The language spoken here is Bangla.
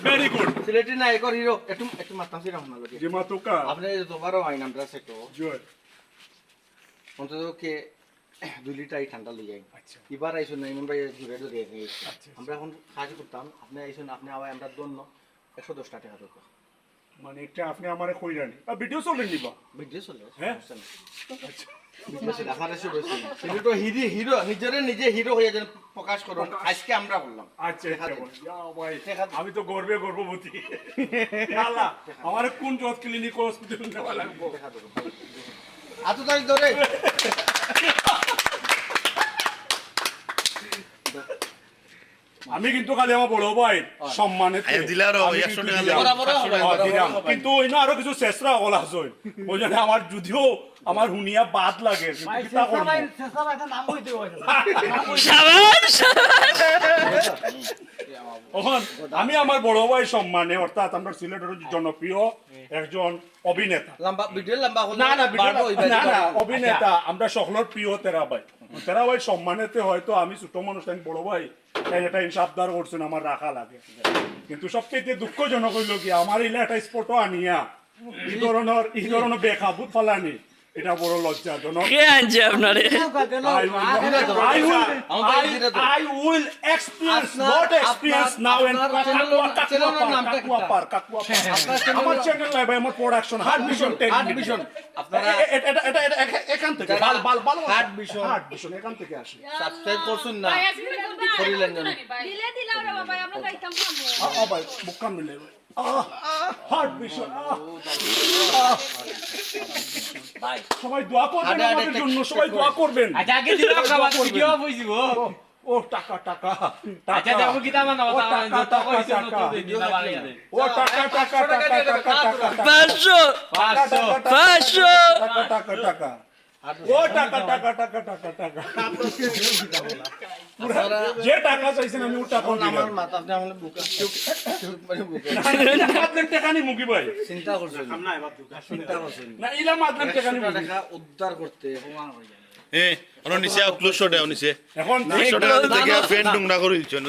ভেরি গুড সিলেটি নায়কর হিরো একটু মাতাম সিরা হনা লাগে যে মাতুকা আপনি তোমারও আইন আমরা সেটো জয় অন্তত কে 2 লিটার ঠান্ডা লই যাই আচ্ছা এবার আইসুন না এমন ভাই ঘুরে ঘুরে আচ্ছা আমরা এখন কাজ করতাম আপনি আইসুন আপনি আবার আমরা দন্য 110 টাকা দরকার মানে এটা আপনি আমারে কইরানি আর ভিডিও চলে নিবা ভিডিও চলে হ্যাঁ আচ্ছা আমার এসে বলছি সিলেটো হিরো নিজে হিরো হয়ে যেন প্রকাশ করুন আজকে আমরা বললাম আচ্ছা ভাই আমি তো গর্ববতী আল্লাহ আমার কোন জজ ক্লিনিক হসপিটাল নেওয়া লাগবো আতো তাই ধরে আমি কিন্তু খালি আমার বড় ভাই সম্মানে কিন্তু ওইনা আরো কিছু চেষ্টা হল আসল ওই জন্য আমার যদিও আমার হুনিয়া বাদ লাগে আমি আমার বড় ভাই সম্মানে অর্থাৎ আমরা সিলেটের জনপ্রিয় একজন অভিনেতা অভিনেতা আমরা সকলের প্রিয় তেরা ভাই সম্মানেতে হয়তো আমি ছোট মানুষ বড় ভাই এটা ইনসাফদার করছেন আমার রাখা লাগে কিন্তু সবচেয়ে দুঃখজনক হইল কি আমার ইলা একটা স্পটও আনিয়া এই ধরনের বেকাবুত ফালানি এটা বড় লজ্জাজনক কে আনছে আপনারে I will experience not experience now and আমার চ্যানেল নাই ভাই আমার প্রোডাকশন হার্ট ভিশন আপনারা এটা এখান থেকে বাল হার্ট ভিশন এখান থেকে আসে সাবস্ক্রাইব করছেন না করিলেন না দিলে দিলাও রে বাবা আমরা যাইতাম খামু ভাই বুকাম দিলে হার্ট ভিশন সবাই দোয়া করবেন আমাদের জন্য সবাই দোয়া করবেন আচ্ছা আগে দিলাম খাবার ভিডিও বুঝিব ও টাকা আচ্ছা দেখো কি দাম না যত কইছে তত দিন না বাড়ি দে ও টাকা 500 টাকা ও টাকা যে টাকা চাইছেন আমি ও টাকা আমার মাথা আপনি আমাকে বুকা মাতলেন টাকা নি মুকি ভাই চিন্তা করছেন না এবার চিন্তা করছেন না ইলা মাতলেন টাকা নি টাকা উদ্ধার করতে প্রমাণ হয়ে যায় ono niche ক্লোজ শট নিছে এখন শট থেকে ফ্রেন্ড ডুংরা করিলছেন